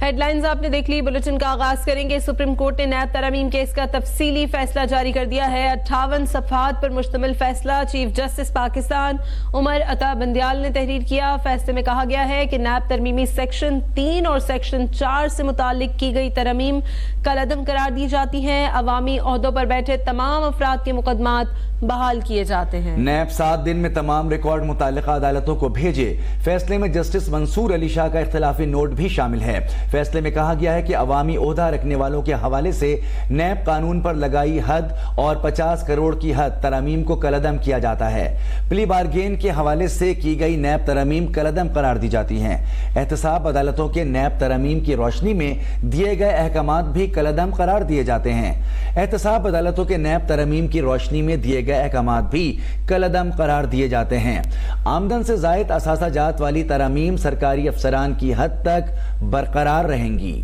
Headlines आपने देख ली। Bulletin का आगाज करेंगे। सुप्रीम कोर्ट ने नैब तरमीम केस का तफसीली फैसला जारी कर दिया है। 58 सफ़हात पर मुश्तमिल फैसला चीफ जस्टिस पाकिस्तान उमर अता बंदियाल ने तहरीर किया। फैसले में कहा गया है कि नैब तरमीमी सेक्शन 3 और सेक्शन 4 से मुतालिक की गई तरमीम कलअदम करार दी जाती हैं। अवामी ओहदों पर बैठे तमाम अफराद के मुकदमात बहाल किए जाते हैं। नैब 7 दिन में तमाम रिकॉर्ड मुतालिका अदालतों को भेजे। फैसले में जस्टिस मंसूर अली शाह का इख्तिलाफी नोट भी शामिल है। फैसले में कहा गया है कि अवामी ओहदा रखने वालों के हवाले से नैब कानून पर लगाई हद और 50 करोड़ की हद तरमीम को कलअदम किया जाता है। प्ली बारगेन के हवाले से की गई नैब तरमीम कलअदम करार दी जाती हैं। एहतसाब अदालतों के नैब तरमीम की रोशनी में दिए गए अहकामात भी कलअदम करार दिए जाते हैं। एहतसाब अदालतों के नैब तरमीम की रोशनी में दिए गए अहकामात भी कलअदम करार दिए जाते हैं। आमदन से जायद असासा जात वाली तरमीम सरकारी अफसरान की हद तक बरकरार रहेंगी।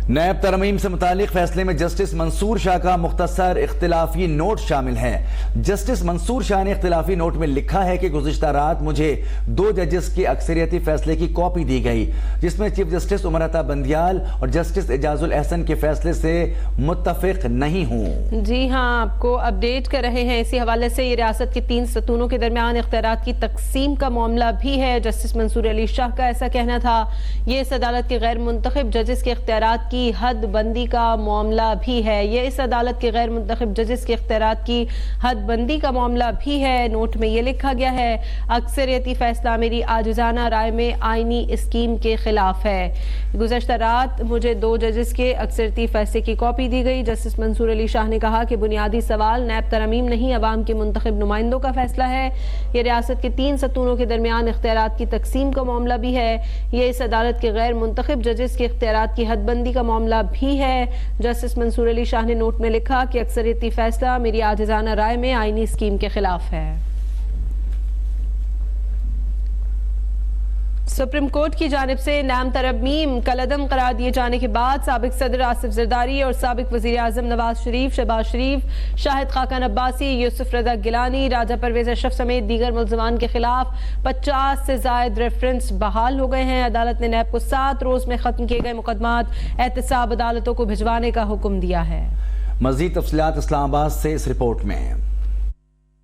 नैब तरमीम से मुतालिक फैसले में जस्टिस मंसूर शाह का मुख्तसर इख्तिलाफी नोट शामिल है। जस्टिस मंसूर शाह ने इख्तिलाफी नोट में लिखा है कि गुज़िश्ता रात मुझे 2 जजेस के अक्सरियती फैसले की कॉपी दी गई, जिसमें चीफ जस्टिस उमर अता बंदियाल और जस्टिस एजाजुल एहसन के फैसले से मुत्तफिक नहीं हूँ। जी हाँ, आपको अपडेट कर रहे हैं। इसी हवाले से ये रियासत के 3 सतूनों के दरमियान इख्तियारात की तकसीम का मामला भी है। जस्टिस मंसूर अली शाह का ऐसा कहना था। ये इस अदालत के गैर मुंतखब जजेस के इख्तियारात की हद बंदी का मामला भी है। ये इस अदालत के गैर मुंतखब जजेस के इख्तियारात की हद बंदी का मामला भी है। नोट में ये लिखा गया है, अक्सरियती फैसला मेरी आजिज़ाना राय में आईनी स्कीम के खिलाफ है। गुज़श्ता रात मुझे 2 जजेस के अक्सरियती फैसले की कॉपी दी गई। जस्टिस मंसूर अली शाह ने कहा कि बुनियादी सवाल नैब तरमीम नहीं, अवाम के मुंतखब नुमाइंदों का फैसला है। ये रियासत के 3 सतूनों के दरमियान इख्तियारात की तकसीम का मामला भी है। ये इस अदालत के गैर मुंतखब जजेस के इख्तियारात की हद बंदी का मामला भी है। जस्टिस मंसूर अली शाह ने नोट में लिखा कि अक्सरियती फैसला मेरी आजिज़ाना राय में आईनी स्कीम के खिलाफ है। सुप्रीम कोर्ट की जानिब से नैब तरमीम कलअदम करार दिए जाने के बाद साबिक सदर आसिफ जरदारी और साबिक वज़ीर आज़म नवाज शरीफ, शहबाज शरीफ, शाहिद खाकान अब्बासी, यूसुफ रज़ा गिलानी, राजा परवेज अशरफ समेत दीगर मुल्ज़िमान के खिलाफ 50 से ज़ायद रेफरेंस बहाल हो गए हैं। अदालत ने नैब को 7 रोज में खत्म किए गए मुकदमात एहतसाब अदालतों को भिजवाने का हुक्म दिया है। मज़ीद तफसीलात इस्लामाबाद से इस रिपोर्ट में।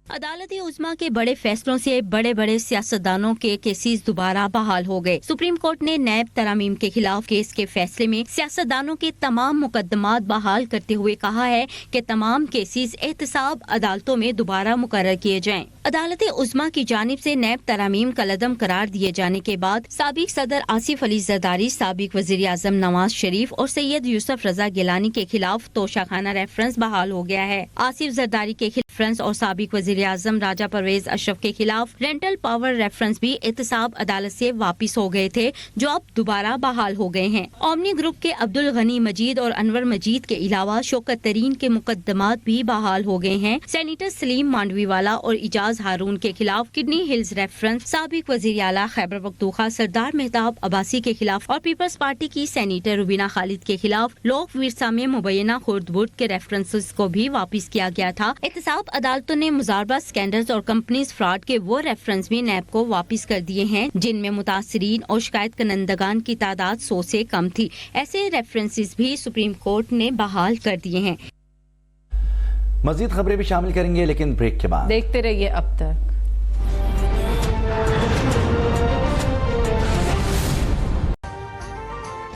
अदालत उज़्मा के बड़े फैसलों से बड़े बड़े सियासतदानों के केसेस दोबारा बहाल हो गए। सुप्रीम कोर्ट ने नैब तरामीम के खिलाफ केस के फैसले में सियासतदानों के तमाम मुकदमात बहाल करते हुए कहा है कि तमाम केसेस एहतसाब अदालतों में दोबारा मुकर्रर किए जाएं। अदालत उज़्मा की जानिब से नैब तरामीम कलअदम करार दिए जाने के बाद साबिक सदर आसिफ अली जरदारी, साबिक वज़ीर आज़म नवाज शरीफ और सैयद यूसुफ रज़ा गिलानी के खिलाफ तोशाखाना रेफरेंस बहाल हो गया है। आसिफ जरदारी के रेफरेंस और साबिक वज़ीर आज़म राजा परवेज अशरफ के खिलाफ रेंटल पावर रेफरेंस भी एहतसाब अदालत से वापिस हो गए थे, जो अब दोबारा बहाल हो गए हैं। ओमनी ग्रुप के अब्दुल गनी मजीद और अनवर मजीद के अलावा शौकत तरीन के मुकदमात भी बहाल हो गए हैं। सेनेटर सलीम मांडवीवाला और इजाज हारून के खिलाफ किडनी हिल्स रेफरेंस, साबिक वज़ीर आला खैबर पख्तूनख्वा सरदार मेहताब अब्बासी के खिलाफ और पीपल्स पार्टी की सेनेटर रुबीना खालिद के खिलाफ लोक विरसा में मुबैना खुर्द बुर्द के रेफरेंसेस को भी वापिस किया गया था। एहतसाब अदालतों ने मुजारबा स्कैंडल्स और कंपनीज फ्रॉड के वो रेफरेंस भी नैब को वापिस कर दिए हैं जिनमें मुतासरीन और शिकायत करंदगान की तादाद 100 से कम थी। ऐसे रेफरेंसेस भी सुप्रीम कोर्ट ने बहाल कर दिए हैं। मजीद खबरें भी शामिल करेंगे, लेकिन ब्रेक के बाद देखते रहिए अब तक।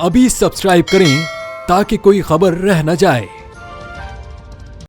अभी सब्सक्राइब करें ताकि कोई खबर रह न जाए।